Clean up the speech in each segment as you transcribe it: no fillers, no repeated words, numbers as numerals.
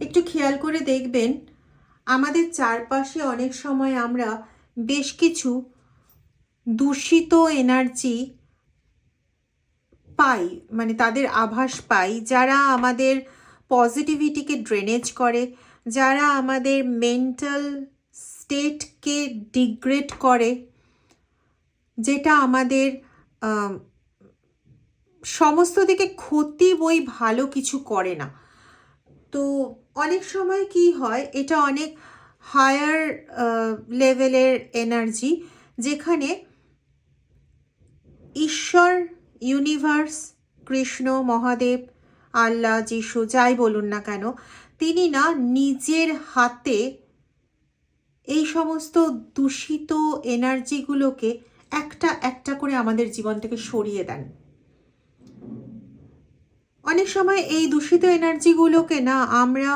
একটু খেয়াল করে দেখবেন আমাদের চারপাশে অনেক সময় আমরা বেশ কিছু দূষিত এনার্জি পাই, মানে তাদের আভাস পাই, যারা আমাদের পজিটিভিটিকে ড্রেনেজ করে, যারা আমাদের মেন্টাল স্টেটকে ডিগ্রেড করে, যেটা আমাদের সমস্ত দিকে ক্ষতি বই ভালো কিছু করে না। তো অনেক সময় কি হয়, এটা অনেক হায়ার লেভেলের এনার্জি, যেখানে ঈশ্বর, ইউনিভার্স, কৃষ্ণ, মহাদেব, আল্লাহ, যিশু, যাই বলুন না কেন, তিনি না নিজের হাতে এই সমস্ত দূষিত এনার্জিগুলোকে একটা একটা করে আমাদের জীবন থেকে সরিয়ে দেন। অনেক সময় এই দূষিত এনার্জিগুলোকে না আমরা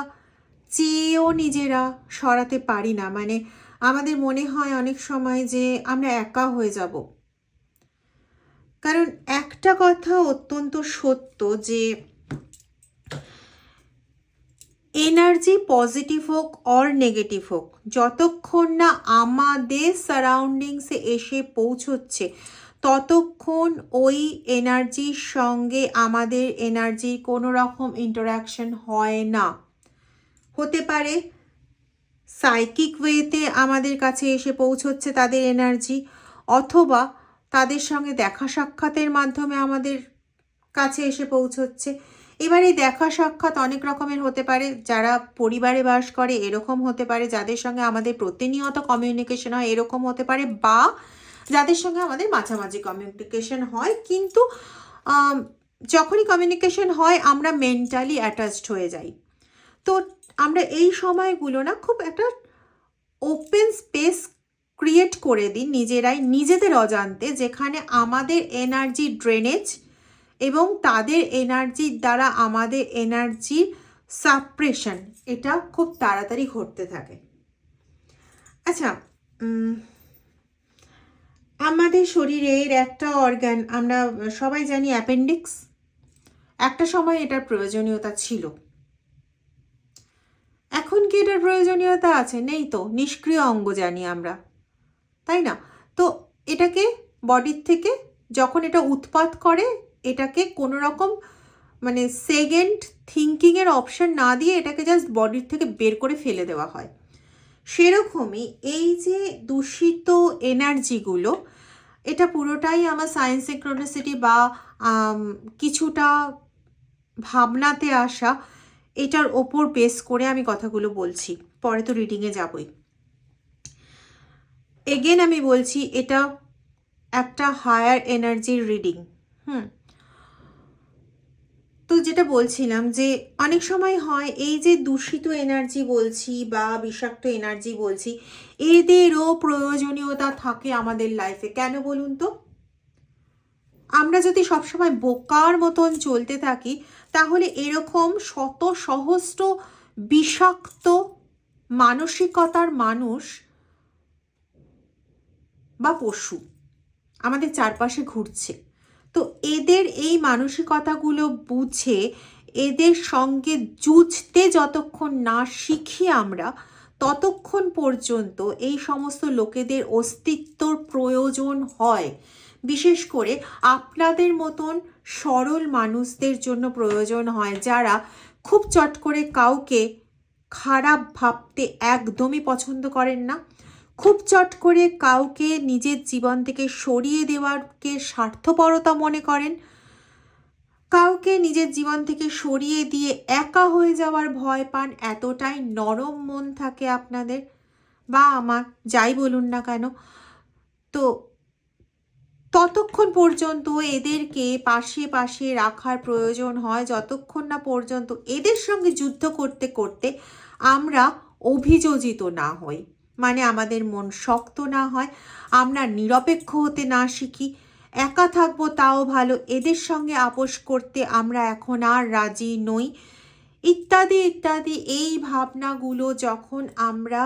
চেয়েও নিজেরা সরাতে পারি না, মানে আমাদের মনে হয় অনেক সময় যে আমরা একা হয়ে যাব। কারণ একটা কথা অত্যন্ত সত্য যে এনার্জি পজিটিভ হোক অর নেগেটিভ হোক, যতক্ষণ না আমাদের সারাউন্ডিংসে এসে পৌঁছচ্ছে ততক্ষণ ওই এনার্জির সঙ্গে আমাদের এনার্জির কোনো রকম ইন্টারাকশন হয় না। হতে পারে সাইকিক ওয়েতে আমাদের কাছে এসে পৌঁছচ্ছে তাদের এনার্জি, অথবা তাদের সঙ্গে দেখা সাক্ষাতের মাধ্যমে আমাদের কাছে এসে পৌঁছচ্ছে। এবার এই দেখা সাক্ষাৎ অনেক রকমের হতে পারে, যারা পরিবারে বাস করে এরকম হতে পারে, যাদের সঙ্গে আমাদের প্রতিনিয়ত কমিউনিকেশন হয় এরকম হতে পারে, বা যাদের সঙ্গে আমাদের মাঝামাঝি কমিউনিকেশন হয়, কিন্তু যখনই কমিউনিকেশন হয় আমরা মেন্টালি অ্যাটাচড হয়ে যাই। তো আমরা এই সময়গুলো না খুব একটা ওপেন স্পেস ক্রিয়েট করে দিই নিজেরাই, নিজেদের অজান্তে, যেখানে আমাদের এনার্জি ড্রেনেজ এবং তাদের এনার্জির দ্বারা আমাদের এনার্জির সাপ্রেশন, এটা খুব তাড়াতাড়ি ঘটতে থাকে। আচ্ছা, আমাদের শরীরের একটা অর্গান আমরা সবাই জানি অ্যাপেন্ডিক্স, একটা সময় এটার প্রয়োজনীয়তা ছিল। এখন কি এটার প্রয়োজনীয়তা আছে? নেই তো, নিষ্ক্রিয় অঙ্গ জানি আমরা, তাই না? তো এটাকে বডির থেকে যখন এটা উৎপাত করে, এটাকে কোনো রকম মানে সেকেন্ড থিঙ্কিংয়ের অপশন না দিয়ে এটাকে জাস্ট বডির থেকে বের করে ফেলে দেওয়া হয়। সেরকমই এই যে দূষিত এনার্জিগুলো, এটা পুরোটাই আমার সায়েন্স সিনক্রোনিসিটি বা কিছুটা ভাবনাতে আসা, এটার ওপর বেস করে আমি কথাগুলো বলছি। পরে তো রিডিংয়ে যাবই। এগেন আমি বলছি, এটা একটা হায়ার এনার্জির রিডিং। তো যেটা বলছিলাম যে অনেক সময় হয় এই যে দূষিত এনার্জি বলছি বা বিষাক্ত এনার্জি বলছি, এদেরও প্রয়োজনীয়তা থাকে আমাদের লাইফে। কেন বলুন তো? আমরা যদি সবসময় বোকার মতন চলতে থাকি, তাহলে এরকম শত সহস্র বিষাক্ত মানসিকতার মানুষ বা পশু আমাদের চারপাশে ঘুরছে। তো এদের এই মানসিকতাগুলো বুঝে এদের সঙ্গে যুঝতে যতক্ষণ না শিখি আমরা, ততক্ষণ পর্যন্ত এই সমস্ত লোকেদের অস্তিত্বর প্রয়োজন হয়। বিশেষ করে আপনাদের মতন সরল মানুষদের জন্য প্রয়োজন হয়, যারা খুব চট করে কাউকে খারাপ ভাবতে একদমই পছন্দ করেন না, খুব চট করে কাউকে নিজের জীবন থেকে সরিয়ে দেওয়ারকে স্বার্থপরতা মনে করেন, কাউকে নিজের জীবন থেকে সরিয়ে দিয়ে একা হয়ে যাওয়ার ভয় পান, এতটাই নরম মন থাকে আপনাদের বা আমার, যাই বলুন না কেন। তো ততক্ষণ পর্যন্ত এদেরকে পাশে পাশে রাখার প্রয়োজন হয়, যতক্ষণ না পর্যন্ত এদের সঙ্গে যুদ্ধ করতে করতে আমরা অভিযোজিত না হই, মানে আমাদের মন শক্ত না হয়, আমরা নিরপেক্ষ হতে না শিখি। একা থাকবো তাও ভালো, এদের সঙ্গে আপোষ করতে আমরা এখন আর রাজি নই, ইত্যাদি ইত্যাদি। এই ভাবনাগুলো যখন আমরা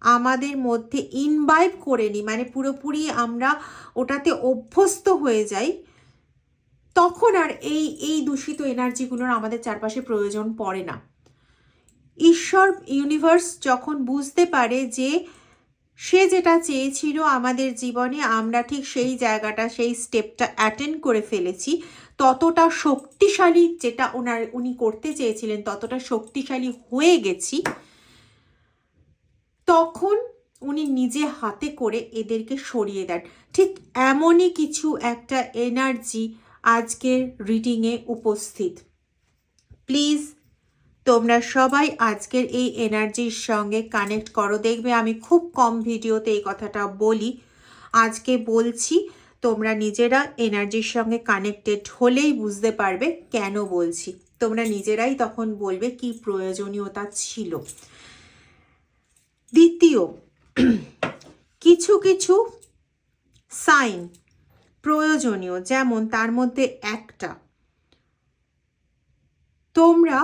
আমাদের মধ্যে ইনভাইব করে নিই, মানে পুরোপুরি আমরা ওটাতে অভ্যস্ত হয়ে যাই, তখন আর এই দূষিত এনার্জিগুলোর আমাদের চারপাশে প্রয়োজন পড়ে না। ঈশ্বর ইউনিভার্স যখন বুঝতে পারে যে সে যেটা চেয়েছিল আমাদের জীবনে আমরা ঠিক সেই জায়গাটা সেই স্টেপটা অ্যাটেন্ড করে ফেলেছি, ততটা শক্তিশালী যেটা উনি করতে চেয়েছিলেন ততটা শক্তিশালী হয়ে গেছি, তখন উনি নিজে হাতে করে এদেরকে সরিয়ে দেন। ঠিক এমনই কিছু একটা এনার্জি আজকের রিডিংয়ে উপস্থিত। প্লিজ তোমরা সবাই আজকের এই এনার্জির সঙ্গে কানেক্ট করো। দেখবে আমি খুব কম ভিডিওতে এই কথাটা বলি, আজকে বলছি। তোমরা নিজেরা এনার্জির সঙ্গে কানেক্টেড হলেই বুঝতে পারবে কেন বলছি। তোমরা নিজেরাই তখন বলবে কি প্রয়োজনীয়তা ছিল। দ্বিতীয়, কিছু কিছু সাইন প্রয়োজনীয়, যেমন তার মধ্যে একটা, তোমরা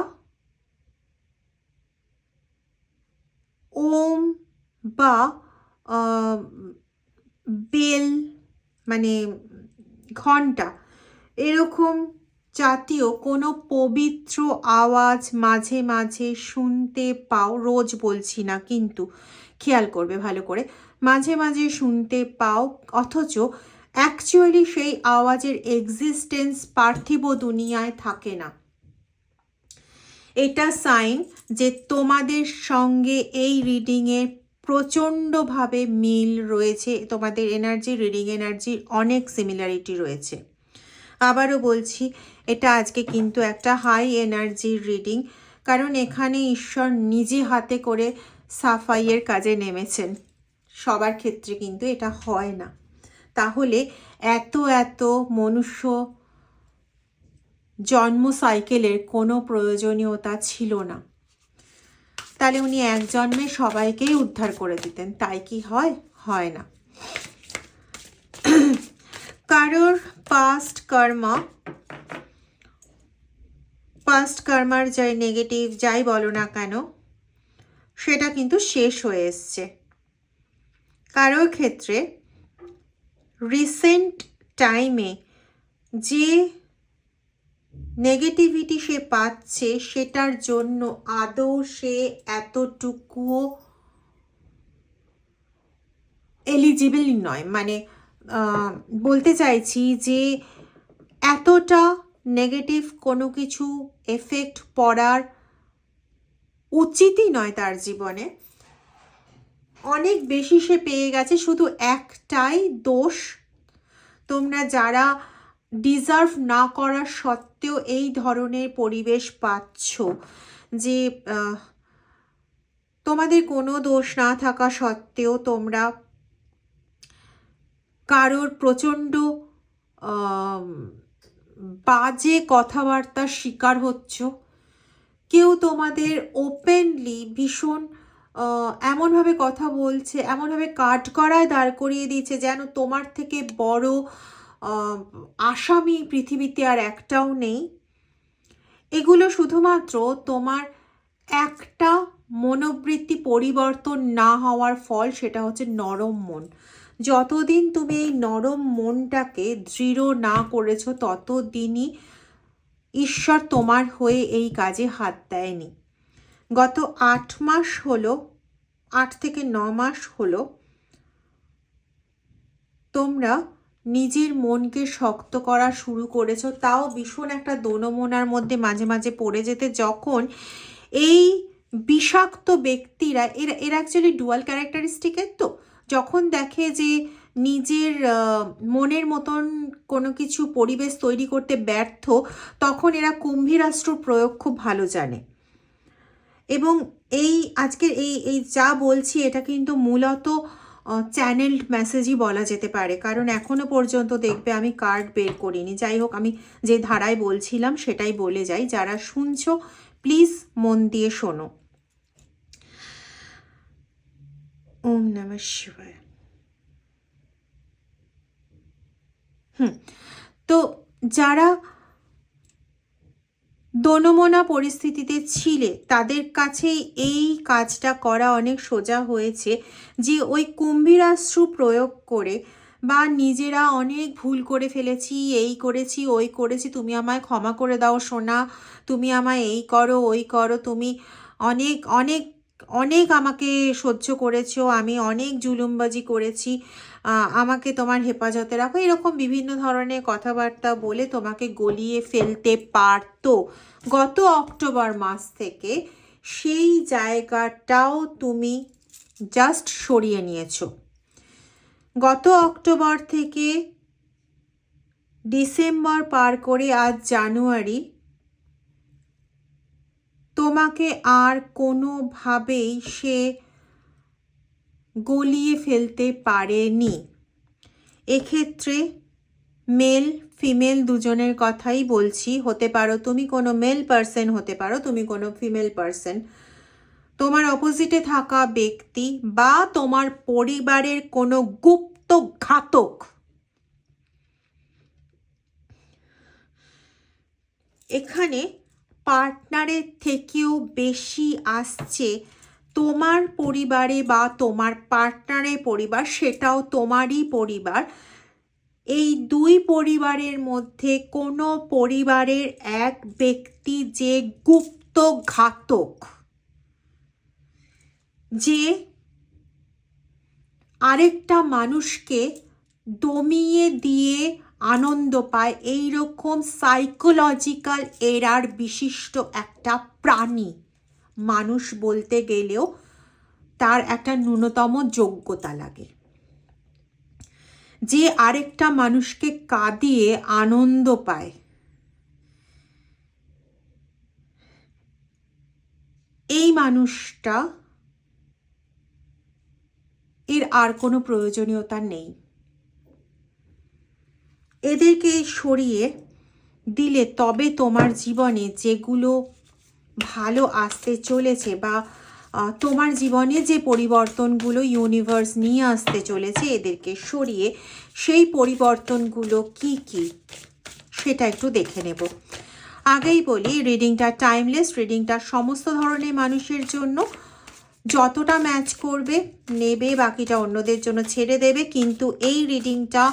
ওম বা বেল মানে ঘন্টা এরকম জাতীয় কোনো পবিত্র আওয়াজ মাঝে মাঝে শুনতে পাও। রোজ বলছি না, কিন্তু খেয়াল করবে ভালো করে, মাঝে মাঝে শুনতে পাও, অথচ অ্যাকচুয়ালি সেই আওয়াজের এক্সিস্টেন্স পার্থিব দুনিয়ায় থাকে না। এটা সাইন যে তোমাদের সঙ্গে এই রিডিংয়ে প্রচণ্ডভাবে মিল রয়েছে, তোমাদের এনার্জি রিডিং এনার্জির অনেক সিমিলারিটি রয়েছে। আবারও বলছি, এটা আজকে কিন্তু একটা হাই এনার্জির রিডিং, কারণ এখানে ঈশ্বর নিজে হাতে করে সাফাইয়ের কাজে নেমেছেন। সবার ক্ষেত্রে কিন্তু এটা হয় না। তাহলে এত এত মনুষ্য জন্ম সাইকেলের কোনো প্রয়োজনীয়তা ছিল না। তাহলে উনি এক জন্মে সবাইকেই উদ্ধার করে দিতেন, তাই কি হয়? হয় না। কারোর পাস্ট কর্মার যাই নেগেটিভ যাই বলো না কেন, সেটা কিন্তু শেষ হয়ে এসছে। কারোর ক্ষেত্রে রিসেন্ট টাইমে যে নেগেটিভিটি সে পাচ্ছে সেটার জন্য আদৌ সে এতটুকুও এলিজিবল নয়। মানে বলতে চাইছি যে এতটা নেগেটিভ কোনো কিছু এফেক্ট পড়ার উচিতই নয় তার জীবনে। অনেক বেশি সে পেয়ে গেছে। শুধু একটাই দোষ, তোমরা যারা ডিজার্ভ না করা সত্ত্বেও এই ধরনের পরিবেশ পাচ্ছ, যে তোমাদের কোনো দোষ না থাকা সত্ত্বেও তোমরা কারোর প্রচণ্ড বাজে কথাবার্তার শিকার হচ্ছ। কেউ তোমাদের ওপেনলি ভীষণ এমনভাবে কথা বলছে, এমনভাবে কাঠগড়ায় দাঁড় করিয়ে দিচ্ছে যেন তোমার থেকে বড় আসামি পৃথিবীতে আর একটাও নেই। এগুলো শুধুমাত্র তোমার একটা মনোবৃত্তি পরিবর্তন না হওয়ার ফল, সেটা হচ্ছে নরম মন। যতদিন তুমি এই নরম মনটাকে দৃঢ় না করেছো ততদিনই ঈশ্বর তোমার হয়ে এই কাজে হাত দেয়নি। গত 8 মাস হলো, 8 থেকে 9 মাস হলো তোমরা নিজের মনকে শক্ত করা শুরু করেছো, তাও ভীষণ একটা দোনমোনার মধ্যে মাঝে মাঝে পড়ে যেতে, যখন এই বিষাক্ত ব্যক্তিরা এরা অ্যাকচুয়ালি ডুয়াল ক্যারেক্টারিস্টিকের, তো যখন দেখে যে নিজের মনের মতন কোনো কিছু পরিবেশ তৈরি করতে ব্যর্থ, তখন এরা কুম্ভীরাস্ত্র প্রয়োগ খুব ভালো জানে। এবং এই আজকের এই যা বলছি এটা কিন্তু মূলত চ্যানেলড মেসেজই বলা যেতে পারে, কারণ এখনো পর্যন্ত দেখবে আমি কার্ড বের করিনি। যাই হোক, আমি যে ধারায় বলছিলাম সেটাই বলে যাই। যারা শুনছো প্লিজ মন দিয়ে শোনো। ওম নমঃ শিবায়। তো যারা দোনমোনা পরিস্থিতিতে ছিলে তাদের কাছেই এই কাজটা করা অনেক সোজা হয়েছে, যে ওই কুম্ভীরাশ্রু প্রয়োগ করে বা নিজেরা অনেক ভুল করে ফেলেছি, এই করেছি ওই করেছি, তুমি আমায় ক্ষমা করে দাও সোনা, তুমি আমায় এই করো ওই করো, তুমি অনেক অনেক অনেক আমাকে সহ্য করেছো, আমি অনেক জুলুমবাজি করেছি, আমাকে তোমার হেফাজতে রাখো, এরকম বিভিন্ন ধরনের কথাবার্তা বলে তোমাকে গলিয়ে ফেলতে পারতো গত অক্টোবর মাস থেকে। সেই জায়গাটাও তুমি জাস্ট সরিয়ে নিয়েছো। গত অক্টোবর থেকে ডিসেম্বর পার করে আজ জানুয়ারি, তোমাকে আর কোনোভাবেই সে গলিয়ে ফেলতে পারেনি। এক্ষেত্রে মেল ফিমেল দুজনের কথাই বলছি। হতে পারো তুমি কোনো মেল পার্সন, হতে পারো তুমি কোনো ফিমেল পার্সন। তোমার অপোজিটে থাকা ব্যক্তি বা তোমার পরিবারের কোনো গুপ্ত ঘাতক এখানে পার্টনারের থেকেও বেশি আসছে তোমার পরিবারে বা তোমার পার্টনারের পরিবার, সেটাও তোমারই পরিবার। এই দুই পরিবারের মধ্যে কোনো পরিবারের এক ব্যক্তি যে গুপ্ত ঘাতক, যে আরেকটা মানুষকে দমিয়ে দিয়ে আনন্দ পায়, এই রকম সাইকোলজিক্যাল এরার বিশিষ্ট একটা প্রাণী। মানুষ বলতে গেলেও তার একটা ন্যূনতম যোগ্যতা লাগে। যে আরেকটা মানুষকে কাঁদিয়ে আনন্দ পায়, এই মানুষটা এর আর কোনো প্রয়োজনীয়তা নেই। এদেরকে সরিয়ে দিলে তবে তোমার জীবনে যেগুলো ভালো আসতে চলেছে বা তোমার জীবনে যে পরিবর্তনগুলো ইউনিভার্স নিয়ে আসতে চলেছে, এদেরকে সরিয়ে সেই পরিবর্তনগুলো কি কি সেটা একটু দেখে নেব। আগেই বলি, রিডিংটা টাইমলেস, রিডিংটা সমস্ত ধরনের মানুষের জন্য। যতটা ম্যাচ করবে নেবে, বাকিটা অন্যদের জন্য ছেড়ে দেবে। কিন্তু এই রিডিংটা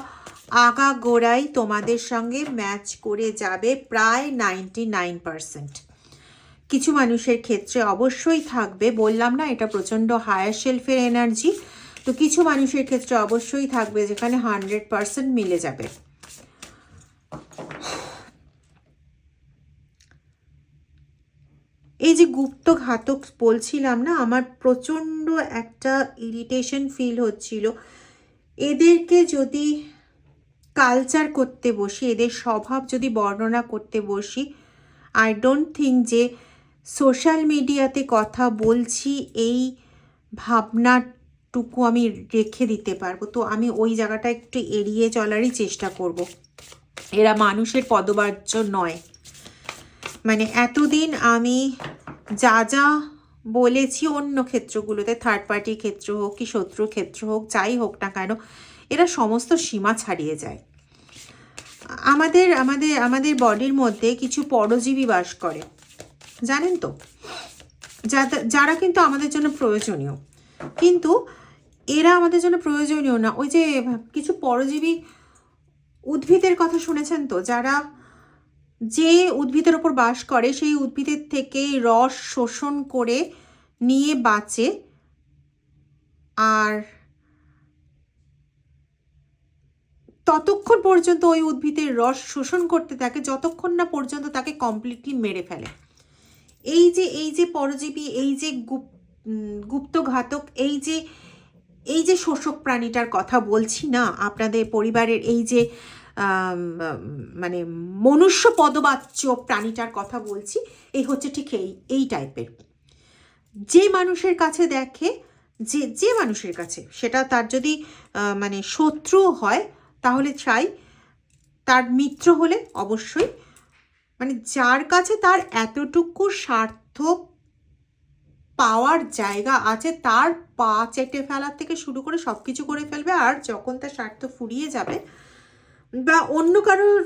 আগাগোড়াই তোমাদের সঙ্গে ম্যাচ করে যাবে প্রায় 99%। কিছু মানুষের ক্ষেত্রে অবশ্যই থাকবে, বললাম না এটা প্রচণ্ড হায়ার শেলফের এনার্জি, তো কিছু মানুষের ক্ষেত্রে অবশ্যই থাকবে যেখানে 100% মিলে যাবে। এই যে গুপ্ত ঘাতক বলছিলাম না, আমার প্রচণ্ড একটা ইরিটেশন ফিল হচ্ছিল। এদেরকে যদি কালচার করতে বসি, এদের স্বভাব যদি বর্ণনা করতে বসি, আই ডোন্ট থিঙ্ক যে সোশ্যাল মিডিয়াতে কথা বলছি এই ভাবনাটুকু আমি রেখে দিতে পারবো। তো আমি ওই জায়গাটা একটু এড়িয়ে চলারই চেষ্টা করব। এরা মানুষের পদবাচ্য নয়। মানে এতদিন আমি যা যা বলেছি অন্য ক্ষেত্রগুলোতে, থার্ড পার্টি ক্ষেত্র হোক কি শত্রু ক্ষেত্র হোক, যাই হোক না কেন, এরা সমস্ত সীমা ছাড়িয়ে যায়। আমাদের আমাদের আমাদের বডির মধ্যে কিছু পরজীবী বাস করে, জানেন তো, যারা কিন্তু আমাদের জন্য প্রয়োজনীয়, কিন্তু এরা আমাদের জন্য প্রয়োজনীয় না। ওই যে কিছু পরজীবী উদ্ভিদের কথা শুনেছেন তো, যারা যে উদ্ভিদের ওপর বাস করে সেই উদ্ভিদের থেকে রস শোষণ করে নিয়ে বাঁচে, আর ততক্ষণ পর্যন্ত ওই উদ্ভিদের রস শোষণ করতে থাকে যতক্ষণ না পর্যন্ত তাকে কমপ্লিটলি মেরে ফেলে। এই যে পরজীবী, এই যে গুপ্ত ঘাতক, এই যে শোষক প্রাণীটার কথা বলছি না, আপনাদের পরিবারের এই যে মানে মনুষ্য পদবাচ্য প্রাণীটার কথা বলছি, এই হচ্ছে ঠিক এই টাইপের। যে মানুষের কাছে দেখে, যে মানুষের কাছে, সেটা তার যদি মানে শত্রু হয় তাহলে চাই, তার মিত্র হলে অবশ্যই, মানে যার কাছে তার এতটুকু স্বার্থ পাওয়ার জায়গা আছে, তার পা চেটে ফেলার থেকে শুরু করে সব কিছু করে ফেলবে। আর যখন তার স্বার্থ ফুরিয়ে যাবে বা অন্য কারোর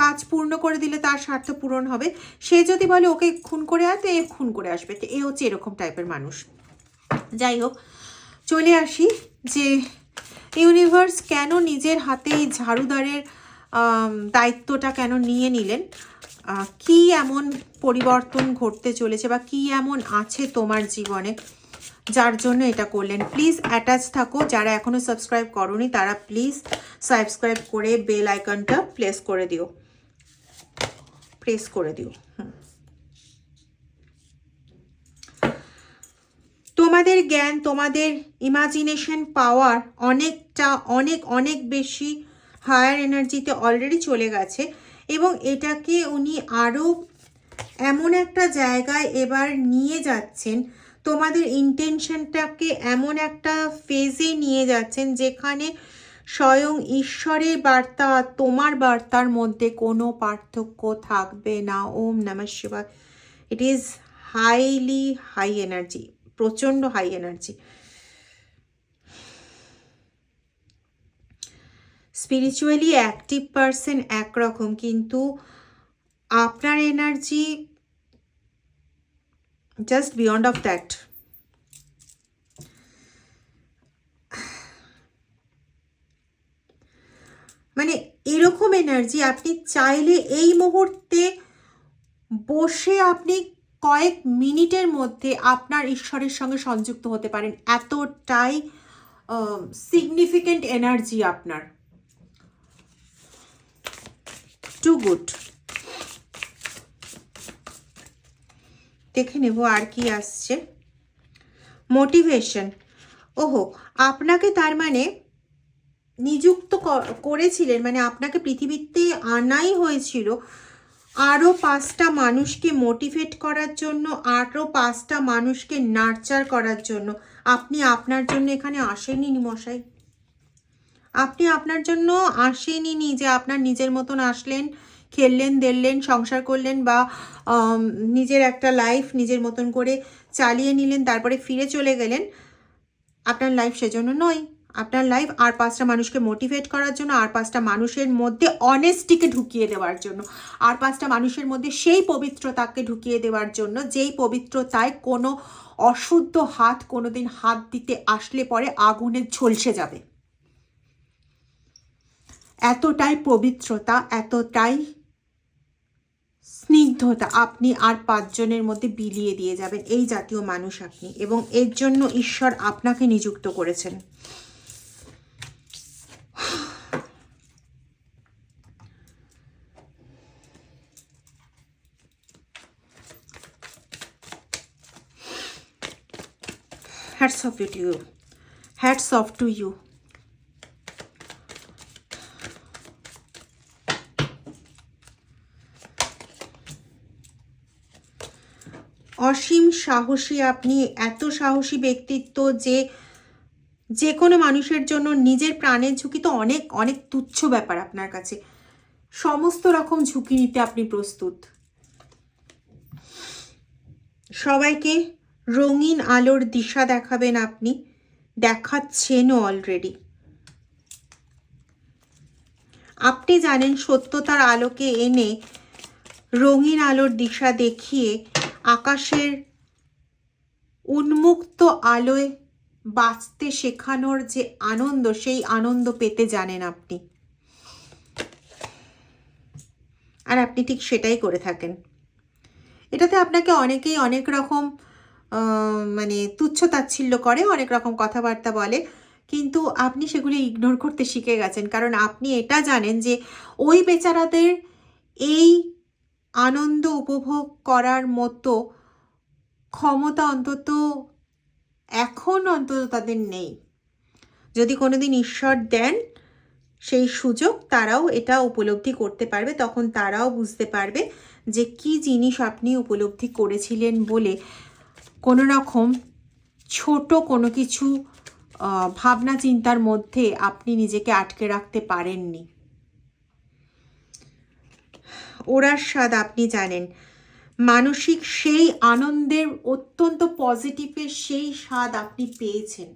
কাজ পূর্ণ করে দিলে তার স্বার্থ পূরণ হবে, সে যদি বলে ওকে খুন করে আয়, তো এ খুন করে আসবে। তো এ হচ্ছে এরকম টাইপের মানুষ। যাই হোক, চলে আসি যে ইউনিভার্স কেন নিজের হাতে এই ঝাড়ুদারের দায়িত্বটা কেন নিয়ে নিলেন। কি এমন পরিবর্তন ঘটতে চলেছে বা কি এমন আছে তোমার জীবনে যার জন্য এটা করলেন। প্লিজ অ্যাটাচ থাকো, যারা এখনো সাবস্ক্রাইব করোনি তারা প্লিজ সাবস্ক্রাইব করে বেল আইকনটা প্রেস করে দিও। তোমাদের জ্ঞান, তোমাদের ইমাজিনেশন পাওয়ার অনেক বেশি হায়ার এনার্জিতে অলরেডি চলে গেছে, এবং এটাকে উনি আরও এমন একটা জায়গায় এবার নিয়ে যাচ্ছেন, তোমাদের ইন্টেনশনটাকে এমন একটা ফেজে নিয়ে যাচ্ছেন যেখানে স্বয়ং ঈশ্বরের বার্তা তোমার বার্তার মধ্যে কোনো পার্থক্য থাকবে না। ওম নমঃ শিবায়। It is highly high energy, প্রচণ্ড high energy. Spiritually active person একরকম, কিন্তু আপনার energy just beyond of that. মানে এরকম এনার্জি আপনি চাইলে এই মুহূর্তে বসে আপনি কয়েক মিনিটের মধ্যে আপনার ঈশ্বরের সঙ্গে সংযুক্ত হতে পারেন, এতটাই সিগনিফিকেন্ট এনার্জি আপনার। Too good. দেখে নেব আর কি আসছে। মোটিভেশন। ওহো, আপনাকে তার মানে নিযুক্ত করেছিলেন, মানে আপনাকে পৃথিবীতে আনাই হয়েছিল আরও 5টা মানুষকে মোটিভেট করার জন্য, আরও 5টা মানুষকে নার্চার করার জন্য। আপনি আপনার জন্য এখানে আসেননি মশাই, আপনি আপনার জন্য আসেননি যে আপনার নিজের মতন আসলেন, খেললেন দেললেন, সংসার করলেন, বা নিজের একটা লাইফ নিজের মতন করে চালিয়ে নিলেন, তারপরে ফিরে চলে গেলেন। আপনার লাইফ সেজন্য নয়। আপনার লাইফ আর 5টা মানুষকে মোটিভেট করার জন্য, আর 5টা মানুষের মধ্যে অনেস্টিকে ঢুকিয়ে দেওয়ার জন্য, আর 5টা মানুষের মধ্যে সেই পবিত্রতাকে ঢুকিয়ে দেওয়ার জন্য যেই পবিত্রতায় কোনো অশুদ্ধ হাত কোনোদিন হাত দিতে আসলে পরে আগুনে ঝলসে যাবে। এতটাই পবিত্রতা, এতটাই স্নিগ্ধতা আপনি আর 5 জনের মধ্যে বিলিয়ে দিয়ে যাবেন, এই জাতীয় মানুষ আপনি, এবং এর জন্য ঈশ্বর আপনাকে নিযুক্ত করেছেন। Hats off to you. Hats off to you. অসীম সাহসী আপনি, এত সাহসী ব্যক্তিত্ব যে কোনো মানুষের জন্য নিজের প্রাণের ঝুঁকি তো অনেক অনেক তুচ্ছ ব্যাপার আপনার কাছে, সমস্ত রকম ঝুঁকি নিতে আপনি প্রস্তুত। সবাইকে রঙিন আলোর দিশা দেখাবেন, আপনি দেখাচ্ছেনও অলরেডি। আপনি জানেন সত্যতার আলোকে এনে রঙিন আলোর দিশা দেখিয়ে আকাশের উন্মুক্ত আলোয় বাঁচতে শেখানোর যে আনন্দ, সেই আনন্দ পেতে জানেন আপনি, আর আপনি ঠিক সেটাই করে থাকেন। এটাতে আপনাকে অনেকেই অনেক রকম মানে তুচ্ছ তাচ্ছিল্য করে, অনেক রকম কথাবার্তা বলে, কিন্তু আপনি সেগুলি ইগনোর করতে শিখে গেছেন, কারণ আপনি এটা জানেন যে ওই বেচারাদের এই আনন্দ উপভোগ করার মতো ক্ষমতা অন্তত তাদের নেই। যদি কোনোদিন ঈশ্বর দেন সেই সুযোগ, তারাও এটা উপলব্ধি করতে পারবে, তখন তারাও বুঝতে পারবে যে কি জিনিস আপনি উপলব্ধি করেছিলেন বলে কোনো রকম ছোট কোনো কিছু ভাবনা চিন্তার মধ্যে আপনি নিজেকে আটকে রাখতে পারেননি। ওরার স্বাদ আপনি জানেন, মানসিক সেই আনন্দের, অত্যন্ত পজিটিভের সেই স্বাদ আপনি পেয়েছেন।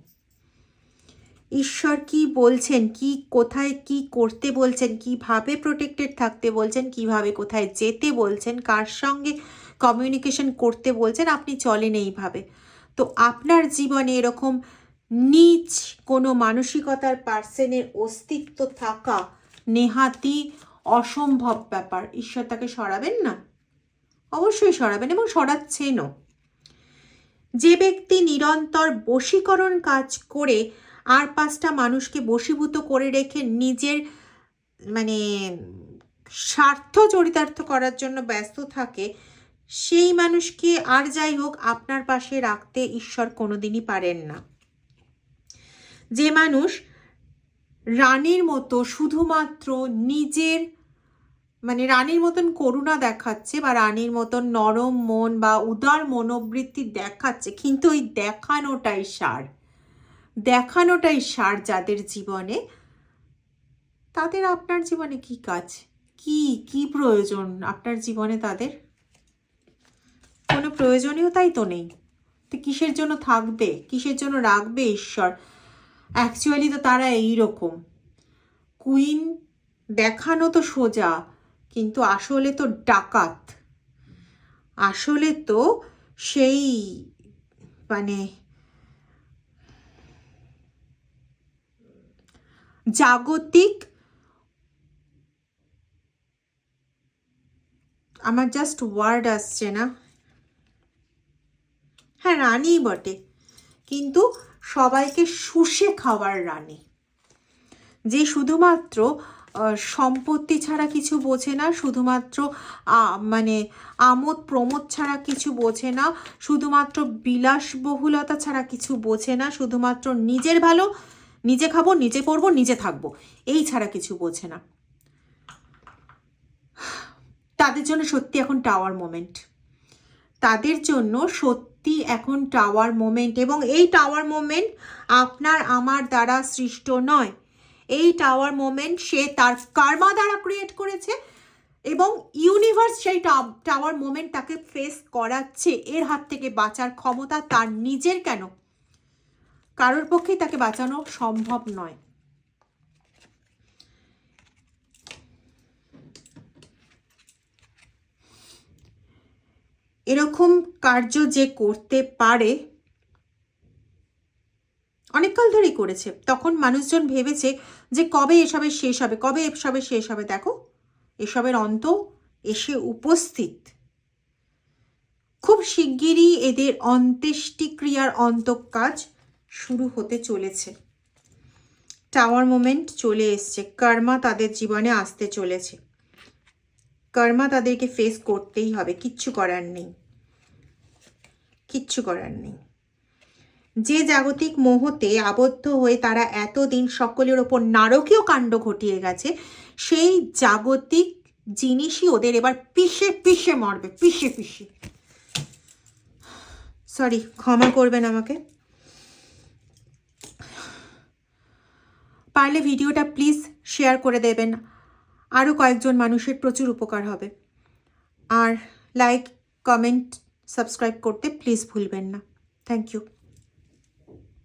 ঈশ্বর কি বলছেন, কি কোথায় কি করতে বলছেন, কিভাবে প্রোটেক্টেড থাকতে বলছেন, কিভাবে কোথায় যেতে বলছেন, কার সঙ্গে কমিউনিকেশন করতে বলছেন, আপনি চলেন এইভাবে। তো আপনার জীবনে এরকম নীচ কোনো মানসিকতার পার্সনের অস্তিত্ব থাকা নেহাতি অসম্ভব ব্যাপার, ঈশ্বর তাকে সরাবেন না? অবশ্যই সরাবেন এবং সরাচ্ছেনও। যে ব্যক্তি নিরন্তর বশীকরণ কাজ করে আর 5টা মানুষকে বশীভূত করে রেখে নিজের মানে স্বার্থ চরিতার্থ করার জন্য ব্যস্ত থাকে, সেই মানুষকে আর যাই হোক আপনার পাশে রাখতে ঈশ্বর কোনোদিনই পারেন না। যে মানুষ রানীর মতো শুধুমাত্র নিজের মানে রানীর মতন করুণা দেখাচ্ছে বা রানীর মতন নরম মন বা উদার মনোবৃত্তি দেখাচ্ছে, কিন্তু ওই দেখানোটাই সার যাদের জীবনে, তাদের আপনার জীবনে কি কাজ, কি প্রয়োজন আপনার জীবনে? তাদের কোনো প্রয়োজনীয়তাই তো নেই, তো কিসের জন্য থাকবে, কিসের জন্য রাখবে ঈশ্বর? অ্যাকচুয়ালি তো তারা এইরকম কুইন দেখানো তো সোজা, কিন্তু আসলে তো ডাকাত, আসলে তো সেই মানে জাগতিক, আমার জাস্ট ওয়ার্ড আসছে না, হ্যাঁ রানী বটে, কিন্তু সবাইকে শুষে খাওয়ার রানী, যে শুধুমাত্র সম্পত্তি ছাড়া কিছু বোঝে না, শুধুমাত্র মানে আমোদ প্রমোদ ছাড়া কিছু বোঝে না, শুধুমাত্র বিলাসবহুলতা ছাড়া কিছু বোঝে না, শুধুমাত্র নিজের ভালো, নিজে খাবো, নিজে পরবো, নিজে থাকবো, এই ছাড়া কিছু বোঝে না। তাদের জন্য সত্যি এখন টাওয়ার মোমেন্ট, তাদের জন্য সত্যি এখন টাওয়ার মোমেন্ট, এবং এই টাওয়ার মোমেন্ট আপনার আমার দ্বারা সৃষ্ট নয়, এই টাওয়ার মোমেন্ট সে তার কার্মা দ্বারা ক্রিয়েট করেছে এবং ইউনিভার্স সেই টাওয়ার মোমেন্ট তাকে ফেস করাচ্ছে। এর হাত থেকে বাঁচার ক্ষমতা তার নিজের কেন, কারোর পক্ষেই তাকে বাঁচানো সম্ভব নয়। এরকম কার্য যে করতে পারে অনেককাল ধরেই করেছে, তখন মানুষজন ভেবেছে যে কবে এসবের শেষ হবে, কবে এসবের শেষ হবে। দেখো এসবের অন্ত এসে উপস্থিত, খুব শিগগিরই এদের অন্ত্যেষ্টিক্রিয়ার অন্তঃকাজ শুরু হতে চলেছে। টাওয়ার মোমেন্ট চলে এসছে, কর্মা তাদের জীবনে আসতে চলেছে, কর্মা তাদেরকে ফেস করতেই হবে, কিচ্ছু করার নেই, কিচ্ছু করার নেই। যে জাগতিক মোহতে আবদ্ধ হয়ে তারা এতদিন সকলের ওপর নারকীয় কাণ্ড ঘটিয়ে গেছে, সেই জাগতিক জিনিসই ওদের এবার পিষে পিষে মারবে, পিষে পিষে। সরি, ক্ষমা করবেন আমাকে। পারলে ভিডিওটা প্লিজ শেয়ার করে দেবেন, আরও কয়েকজন মানুষের প্রচুর উপকার হবে। আর লাইক, কমেন্ট, সাবস্ক্রাইব করতে প্লিজ ভুলবেন না। Thank you.